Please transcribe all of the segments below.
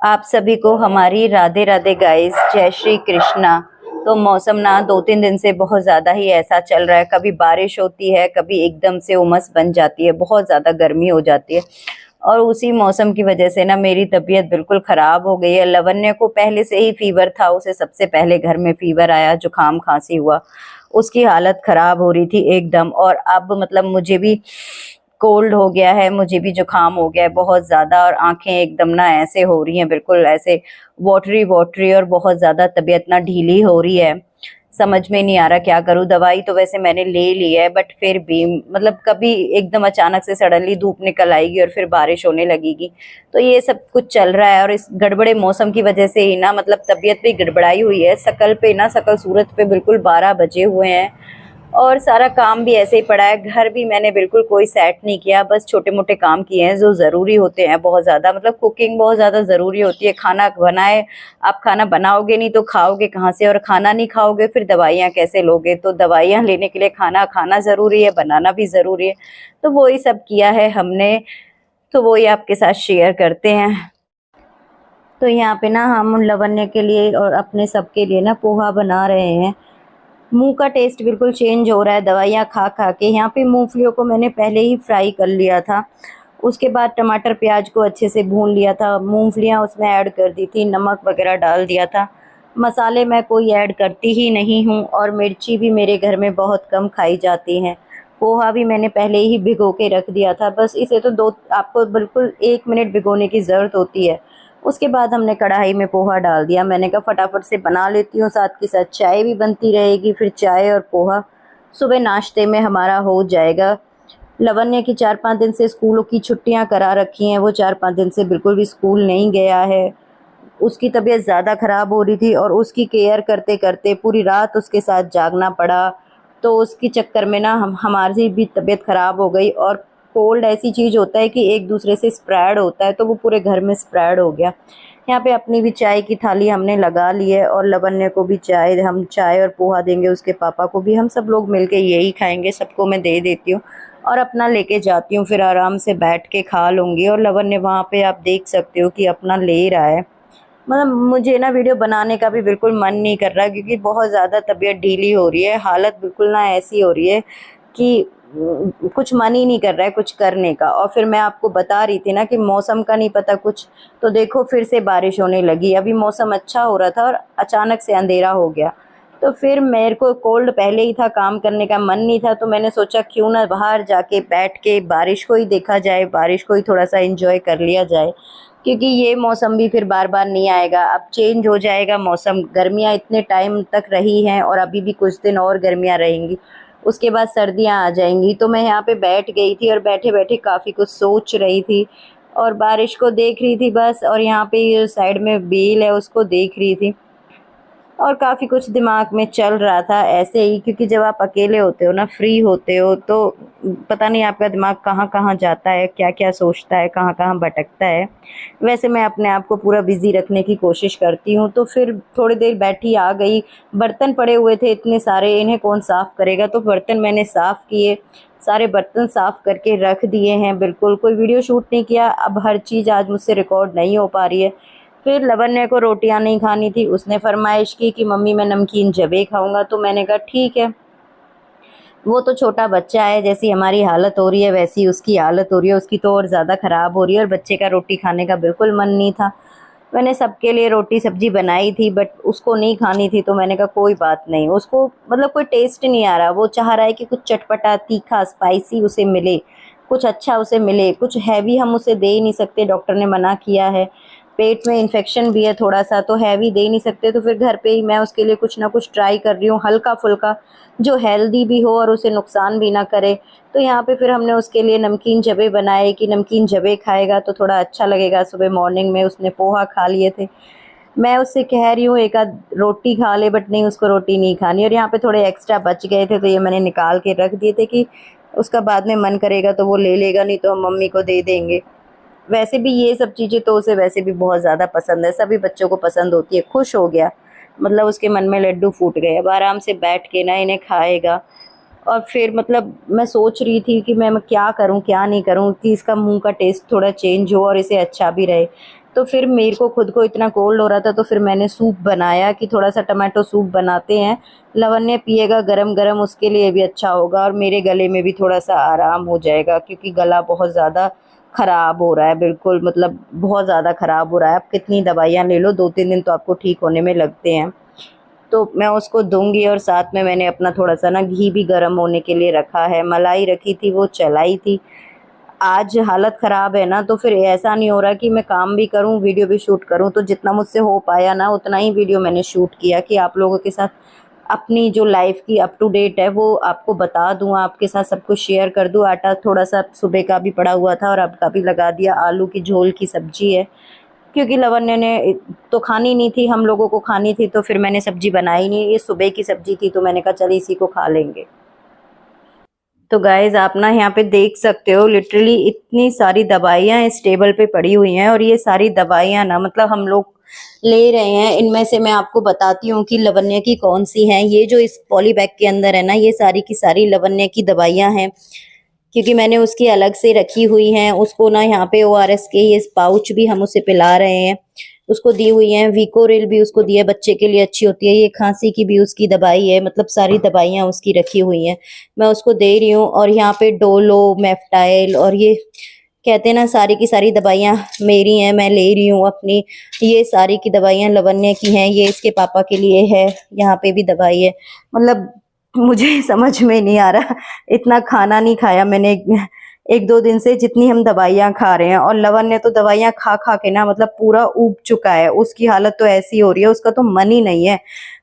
आप सभी को हमारी राधे राधे गाइस, जय श्री कृष्णा। तो मौसम ना 2-3 दिन से बहुत ज़्यादा ही ऐसा चल रहा है। कभी बारिश होती है, कभी एकदम से उमस बन जाती है, बहुत ज़्यादा गर्मी हो जाती है। और उसी मौसम की वजह से ना मेरी तबीयत बिल्कुल ख़राब हो गई है। लवन्य को पहले से ही फीवर था, उसे सबसे पहले घर में फीवर आया, जुकाम खांसी हुआ, उसकी हालत ख़राब हो रही थी एकदम। और अब मतलब मुझे भी कोल्ड हो गया है, मुझे भी जुकाम हो गया है बहुत ज़्यादा, और आंखें एकदम ना ऐसे हो रही हैं, बिल्कुल ऐसे वाटरी वाटरी, और बहुत ज़्यादा तबीयत ना ढीली हो रही है। समझ में नहीं आ रहा क्या करूँ। दवाई तो वैसे मैंने ले ली है, बट फिर भी मतलब कभी एकदम अचानक से सडनली धूप निकल आएगी और फिर बारिश होने लगेगी। तो ये सब कुछ चल रहा है, और इस गड़बड़े मौसम की वजह से ही ना मतलब तबीयत भी गड़बड़ाई हुई है। शकल सूरत पे बिल्कुल 12 बजे हुए हैं, और सारा काम भी ऐसे ही पड़ा है। घर भी मैंने बिल्कुल कोई सेट नहीं किया, बस छोटे मोटे काम किए हैं जो ज़रूरी होते हैं बहुत ज़्यादा। मतलब कुकिंग बहुत ज़्यादा ज़रूरी होती है। खाना बनाए, आप खाना बनाओगे नहीं तो खाओगे कहाँ से, और खाना नहीं खाओगे फिर दवाइयाँ कैसे लोगे। तो दवाइयाँ लेने के लिए खाना खाना ज़रूरी है, बनाना भी ज़रूरी है। तो वही सब किया है हमने, तो वही आपके साथ शेयर करते हैं। तो यहाँ पे ना हम लवन्य के लिए और अपने सबके लिए ना पोहा बना रहे हैं। मुंह का टेस्ट बिल्कुल चेंज हो रहा है दवाइयाँ खा खा के। यहाँ पे मूंगफलियों को मैंने पहले ही फ्राई कर लिया था, उसके बाद टमाटर प्याज को अच्छे से भून लिया था, मूंगफलियाँ उसमें ऐड कर दी थी, नमक वगैरह डाल दिया था। मसाले मैं कोई ऐड करती ही नहीं हूँ, और मिर्ची भी मेरे घर में बहुत कम खाई जाती हैं। पोहा भी मैंने पहले ही भिगो के रख दिया था, बस इसे तो दो आपको बिल्कुल 1 मिनट भिगोने की ज़रूरत होती है। उसके बाद हमने कढ़ाई में पोहा डाल दिया। मैंने कहा फटाफट से बना लेती हूँ, साथ के साथ चाय भी बनती रहेगी, फिर चाय और पोहा सुबह नाश्ते में हमारा हो जाएगा। लवन्य की 4-5 दिन से स्कूलों की छुट्टियां करा रखी हैं, वो 4-5 दिन से बिल्कुल भी स्कूल नहीं गया है। उसकी तबीयत ज़्यादा ख़राब हो रही थी, और उसकी केयर करते करते पूरी रात उसके साथ जागना पड़ा। तो उसके चक्कर में ना हमारी भी तबीयत ख़राब हो गई। और कोल्ड ऐसी चीज़ होता है कि एक दूसरे से स्प्रेड होता है, तो वो पूरे घर में स्प्रेड हो गया। यहाँ पे अपनी भी चाय की थाली हमने लगा ली है, और लवन्य को भी चाय, हम चाय और पोहा देंगे, उसके पापा को भी। हम सब लोग मिलके यही खाएंगे, सबको मैं दे देती हूँ और अपना लेके जाती हूँ, फिर आराम से बैठ के खा लूँगी। और लवन्य वहाँ पे आप देख सकते हो कि अपना ले रहा है। मतलब मुझे ना वीडियो बनाने का भी बिल्कुल मन नहीं कर रहा, क्योंकि बहुत ज़्यादा तबीयत ढीली हो रही है, हालत बिल्कुल ना ऐसी हो रही है कि कुछ मन ही नहीं कर रहा है कुछ करने का। और फिर मैं आपको बता रही थी ना कि मौसम का नहीं पता कुछ, तो देखो फिर से बारिश होने लगी। अभी मौसम अच्छा हो रहा था और अचानक से अंधेरा हो गया। तो फिर मेरे को कोल्ड पहले ही था, काम करने का मन नहीं था, तो मैंने सोचा क्यों ना बाहर जाके बैठ के बारिश को ही देखा जाए, बारिश को ही थोड़ा सा एंजॉय कर लिया जाए, क्योंकि ये मौसम भी फिर बार बार नहीं आएगा। अब चेंज हो जाएगा मौसम। गर्मियाँ इतने टाइम तक रही हैं, और अभी भी कुछ दिन और गर्मियाँ रहेंगी, उसके बाद सर्दियाँ आ जाएंगी। तो मैं यहाँ पे बैठ गई थी, और बैठे बैठे काफ़ी कुछ सोच रही थी, और बारिश को देख रही थी बस। और यहाँ पे ये साइड में बेल है, उसको देख रही थी, और काफ़ी कुछ दिमाग में चल रहा था ऐसे ही। क्योंकि जब आप अकेले होते हो ना, फ्री होते हो, तो पता नहीं आपका दिमाग कहाँ कहाँ जाता है, क्या क्या सोचता है, कहाँ कहाँ भटकता है। वैसे मैं अपने आप को पूरा बिज़ी रखने की कोशिश करती हूँ। तो फिर थोड़ी देर बैठी आ गई। बर्तन पड़े हुए थे इतने सारे, इन्हें कौन साफ़ करेगा, तो बर्तन मैंने साफ़ किए, सारे बर्तन साफ़ करके रख दिए हैं। बिल्कुल कोई वीडियो शूट नहीं किया, अब हर चीज़ आज मुझसे रिकॉर्ड नहीं हो पा रही है। फिर लवन्य को रोटियां नहीं खानी थी, उसने फरमाइश की कि मम्मी मैं नमकीन जबे खाऊंगा। तो मैंने कहा ठीक है, वो तो छोटा बच्चा है, जैसी हमारी हालत हो रही है वैसी उसकी हालत हो रही है, उसकी तो और ज़्यादा ख़राब हो रही है। और बच्चे का रोटी खाने का बिल्कुल मन नहीं था। मैंने सबके लिए रोटी सब्जी बनाई थी, बट उसको नहीं खानी थी, तो मैंने कहा कोई बात नहीं। उसको मतलब कोई टेस्ट नहीं आ रहा, वो चाह रहा है कि कुछ चटपटा तीखा स्पाइसी उसे मिले, कुछ अच्छा उसे मिले। कुछ हैवी हम उसे दे ही नहीं सकते, डॉक्टर ने मना किया है। पेट में इन्फेक्शन भी है थोड़ा सा, तो हैवी दे नहीं सकते। तो फिर घर पे ही मैं उसके लिए कुछ ना कुछ ट्राई कर रही हूँ, हल्का फुल्का, जो हेल्दी भी हो और उसे नुकसान भी ना करे। तो यहाँ पे फिर हमने उसके लिए नमकीन जबे बनाए कि नमकीन जबे खाएगा तो थोड़ा अच्छा लगेगा। सुबह मॉर्निंग में उसने पोहा खा लिए थे। मैं उससे कह रही हूँ एक आध रोटी खा ले, बट नहीं, उसको रोटी नहीं खानी। और यहाँ पे थोड़े एक्स्ट्रा बच गए थे, तो ये मैंने निकाल के रख दिए थे कि उसका बाद में मन करेगा तो वो ले लेगा, नहीं तो हम मम्मी को दे देंगे। वैसे भी ये सब चीज़ें तो उसे वैसे भी बहुत ज़्यादा पसंद है, सभी बच्चों को पसंद होती है। खुश हो गया, मतलब उसके मन में लड्डू फूट गए। अब आराम से बैठ के ना इन्हें खाएगा। और फिर मतलब मैं सोच रही थी कि मैं क्या करूं क्या नहीं करूं कि इसका मुंह का टेस्ट थोड़ा चेंज हो और इसे अच्छा भी रहे। तो फिर मेरे को खुद को इतना कोल्ड हो रहा था, तो फिर मैंने सूप बनाया कि थोड़ा सा टमाटो सूप बनाते हैं, लवन्य पिएगा गरम गरम, उसके लिए भी अच्छा होगा और मेरे गले में भी थोड़ा सा आराम हो जाएगा, क्योंकि गला बहुत ज़्यादा ख़राब हो रहा है, बिल्कुल मतलब बहुत ज़्यादा ख़राब हो रहा है। आप कितनी दवाइयाँ ले लो, 2-3 दिन तो आपको ठीक होने में लगते हैं। तो मैं उसको दूंगी, और साथ में मैंने अपना थोड़ा सा ना घी भी गर्म होने के लिए रखा है, मलाई रखी थी वो चलाई थी। आज हालत ख़राब है ना, तो फिर ऐसा नहीं हो रहा कि मैं काम भी करूं वीडियो भी शूट करूं, तो जितना मुझसे हो पाया ना उतना ही वीडियो मैंने शूट किया कि आप लोगों के साथ अपनी जो लाइफ की अप टू डेट है वो आपको बता दूं, आपके साथ सब कुछ शेयर कर दूं। आटा थोड़ा सा सुबह का भी पड़ा हुआ था और अब का भी लगा दिया। आलू की झोल की सब्जी है, क्योंकि लवन्य ने तो खानी नहीं थी, हम लोगों को खानी थी, तो फिर मैंने सब्जी बनाई नहीं। ये सुबह की सब्जी थी, तो मैंने कहा चल इसी को खा लेंगे। तो गाइज़ आप ना यहाँ पे देख सकते हो, लिटरली इतनी सारी दवाइयाँ इस टेबल पे पड़ी हुई हैं, और ये सारी दवाइयाँ ना मतलब हम लोग ले रहे हैं। इनमें से मैं आपको बताती हूँ कि लवन्य की कौन सी हैं। ये जो इस पॉली बैग के अंदर है ना, ये सारी की सारी लवन्य की दवाइयाँ हैं, क्योंकि मैंने उसकी अलग से रखी हुई हैं। उसको ना यहाँ पे ORS के ये पाउच भी हम उसे पिला रहे हैं, उसको दी हुई हैं। विकोरिल भी उसको दिया, बच्चे के लिए अच्छी होती है। ये खांसी की भी उसकी दवाई है, मतलब सारी दवाइयाँ उसकी रखी हुई हैं, मैं उसको दे रही हूँ। और यहाँ पे डोलो, मेफ्टाइल, और ये कहते हैं ना सारी की सारी दवाइयाँ मेरी हैं, मैं ले रही हूँ अपनी। ये सारी की दवाइयाँ लवन्य की हैं, ये इसके पापा के लिए है। यहाँ पे भी दवाई है। मतलब मुझे समझ में नहीं आ रहा, इतना खाना नहीं खाया मैंने 1-2 दिन से जितनी हम दवाइयाँ खा रहे हैं। और लवन्य तो दवाइयाँ खा खा के ना मतलब पूरा ऊब चुका है, उसकी हालत तो ऐसी हो रही है, उसका तो मन ही नहीं है।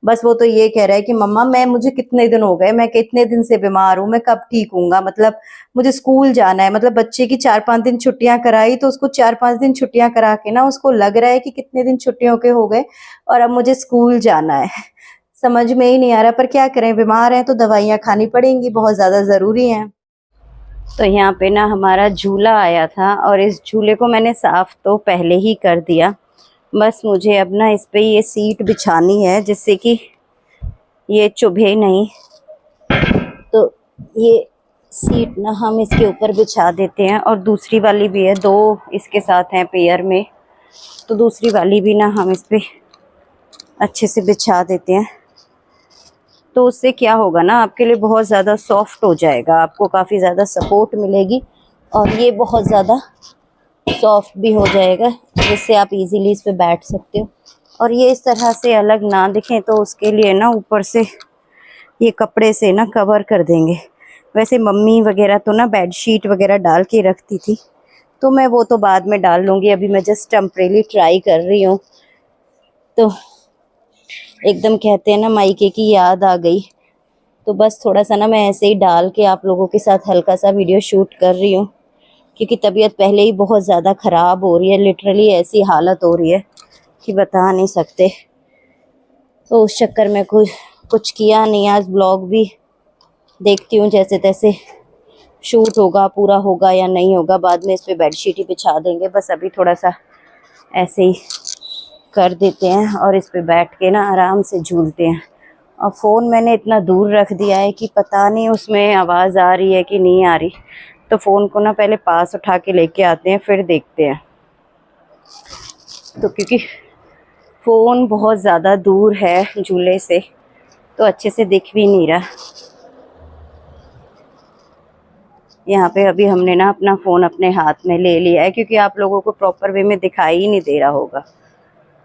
बस वो तो ये कह रहा है कि मम्मा मुझे कितने दिन हो गए, मैं कितने दिन से बीमार हूँ, मैं कब ठीक हूँगा, मतलब मुझे स्कूल जाना है। मतलब बच्चे की 4-5 दिन छुट्टियां कराई, तो उसको 4-5 दिन छुट्टियां करा के ना उसको लग रहा है कि कितने दिन छुट्टियों के हो गए और अब मुझे स्कूल जाना है। समझ में ही नहीं आ रहा, पर क्या करें, बीमार हैं तो दवाइयाँ खानी पड़ेंगी, बहुत ज़्यादा ज़रूरी हैं। तो यहाँ पे ना हमारा झूला आया था, और इस झूले को मैंने साफ़ तो पहले ही कर दिया। बस मुझे अब ना इस पे ये सीट बिछानी है, जिससे कि ये चुभे नहीं। तो ये सीट ना हम इसके ऊपर बिछा देते हैं, और दूसरी वाली भी है, 2 इसके साथ हैं पेयर में, तो दूसरी वाली भी ना हम इस पे अच्छे से बिछा देते हैं। तो उससे क्या होगा ना, आपके लिए बहुत ज़्यादा सॉफ्ट हो जाएगा, आपको काफ़ी ज़्यादा सपोर्ट मिलेगी, और ये बहुत ज़्यादा सॉफ्ट भी हो जाएगा, जिससे आप इजीली इस पे बैठ सकते हो। और ये इस तरह से अलग ना दिखें, तो उसके लिए ना ऊपर से ये कपड़े से ना कवर कर देंगे। वैसे मम्मी वगैरह तो ना बेडशीट वगैरह डाल के रखती थी, तो मैं वो तो बाद में डाल लूँगी, अभी मैं जस्ट टेम्परेरी ट्राई कर रही हूँ। तो एकदम कहते हैं ना मायके की याद आ गई, तो बस थोड़ा सा ना मैं ऐसे ही डाल के आप लोगों के साथ हल्का सा वीडियो शूट कर रही हूँ, क्योंकि तबीयत पहले ही बहुत ज़्यादा ख़राब हो रही है, लिटरली ऐसी हालत हो रही है कि बता नहीं सकते। तो उस चक्कर में कुछ किया नहीं, आज ब्लॉग भी देखती हूँ जैसे तैसे शूट होगा, पूरा होगा या नहीं होगा, बाद में इस पर बेडशीट ही बिछा देंगे। बस अभी थोड़ा सा ऐसे ही कर देते हैं, और इस पे बैठ के ना आराम से झूलते हैं। और फ़ोन मैंने इतना दूर रख दिया है कि पता नहीं उसमें आवाज़ आ रही है कि नहीं आ रही, तो फ़ोन को ना पहले पास उठा के लेके आते हैं, फिर देखते हैं। तो क्योंकि फ़ोन बहुत ज़्यादा दूर है झूले से, तो अच्छे से दिख भी नहीं रहा। यहाँ पे अभी हमने ना अपना फ़ोन अपने हाथ में ले लिया है, क्योंकि आप लोगों को प्रॉपर वे में दिखाई ही नहीं दे रहा होगा।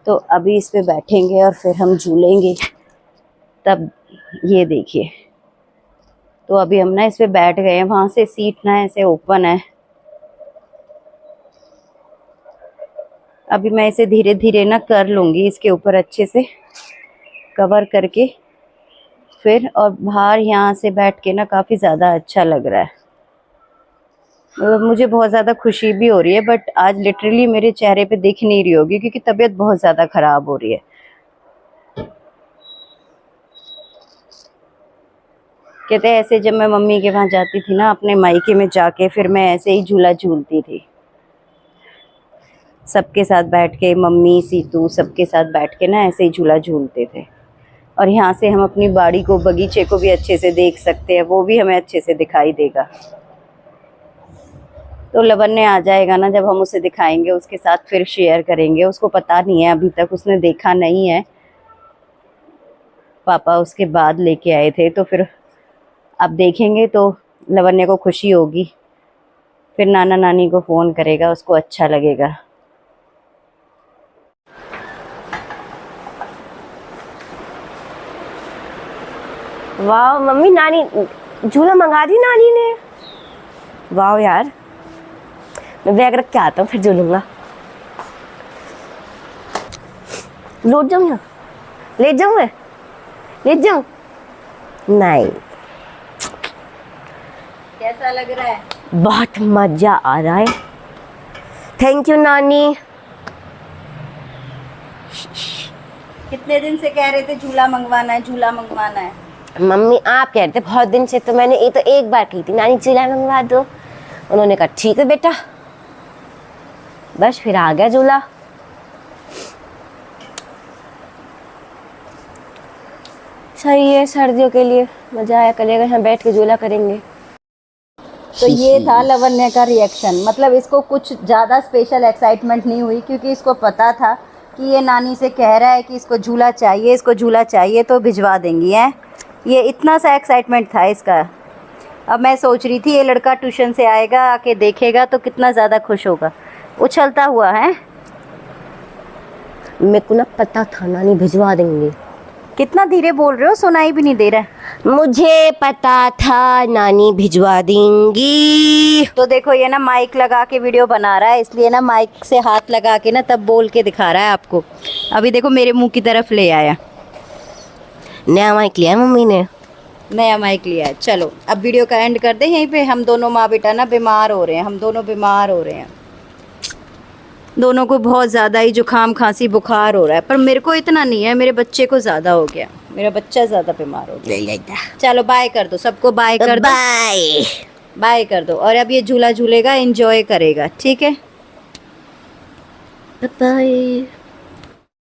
तो अभी इस पे बैठेंगे और फिर हम झूलेंगे, तब ये देखिए। तो अभी हम ना इस पे बैठ गए हैं, वहाँ से सीट ना ऐसे ओपन है। अभी मैं इसे धीरे धीरे ना कर लूँगी इसके ऊपर अच्छे से कवर करके फिर, और बाहर यहाँ से बैठ के ना काफ़ी ज़्यादा अच्छा लग रहा है। मुझे बहुत ज़्यादा खुशी भी हो रही है, बट आज लिटरली मेरे चेहरे पे दिख नहीं रही होगी, क्योंकि तबीयत बहुत ज़्यादा ख़राब हो रही है। कहते हैं ऐसे जब मैं मम्मी के वहाँ जाती थी ना अपने मायके में जाके, फिर मैं ऐसे ही झूला झूलती थी, सबके साथ बैठ के, मम्मी, सीतू सबके साथ बैठ के ना ऐसे ही झूला झूलते थे। और यहाँ से हम अपनी बाड़ी को, बगीचे को भी अच्छे से देख सकते हैं, वो भी हमें अच्छे से दिखाई देगा। तो लवन्य आ जाएगा ना, जब हम उसे दिखाएंगे उसके साथ फिर शेयर करेंगे। उसको पता नहीं है अभी तक, उसने देखा नहीं है। पापा उसके बाद लेके आए थे, तो फिर अब देखेंगे तो लवन्य को खुशी होगी, फिर नाना नानी को फ़ोन करेगा, उसको अच्छा लगेगा। वाह मम्मी, नानी झूला मंगा दी नानी ने। वाह यार, मैं बैग रख के आता हूँ, फिर झूलूंगा। लौट जाऊँ यहाँ, ले जाऊँ मैं, ले जाऊँ? नहीं। कैसा लग रहा है? बहुत मजा आ रहा है। थैंक यू नानी। कितने दिन से कह रहे थे झूला मंगवाना है, झूला मंगवाना है? मम्मी आप कह रहे थे बहुत दिन से, तो मैंने ये तो एक बार की थी, नानी झूला मंगवा दो। उन्होंने कहा ठीक है बेटा, बस फिर आ गया झूला। सही है, सर्दियों के लिए मजा आया करेगा, यहाँ बैठ के झूला करेंगे। तो ये था लवन्य का रिएक्शन। मतलब इसको कुछ ज़्यादा स्पेशल एक्साइटमेंट नहीं हुई, क्योंकि इसको पता था कि ये नानी से कह रहा है कि इसको झूला चाहिए, इसको झूला चाहिए, तो भिजवा देंगी। है ये इतना सा एक्साइटमेंट था इसका। अब मैं सोच रही थी ये लड़का ट्यूशन से आएगा, आके देखेगा तो कितना ज़्यादा खुश होगा। उछलता हुआ है। मेरे को ना पता था नानी भिजवा देंगे। कितना धीरे बोल रहे हो, सुनाई भी नहीं दे रहा है। मुझे पता था नानी भिजवा देंगी। तो देखो ये ना माइक लगा के वीडियो बना रहा है, इसलिए ना माइक से हाथ लगा के ना तब बोल के दिखा रहा है आपको। अभी देखो मेरे मुंह की तरफ ले आया। नया माइक लिया मम्मी ने, नया माइक लिया है। चलो अब वीडियो का एंड कर दे यहीं पे। हम दोनों माँ बेटा ना बीमार हो रहे हैं, हम दोनों बीमार हो रहे हैं। दोनों को बहुत ज़्यादा ही जुकाम खांसी बुखार हो रहा है, पर मेरे को इतना नहीं है, मेरे बच्चे को ज़्यादा हो गया। मेरा बच्चा ज़्यादा बीमार हो गया। चलो बाय कर दो सबको, बाय कर दो, बाय बाय कर दो। और अब ये झूला झूलेगा, एंजॉय करेगा, ठीक है? बाय।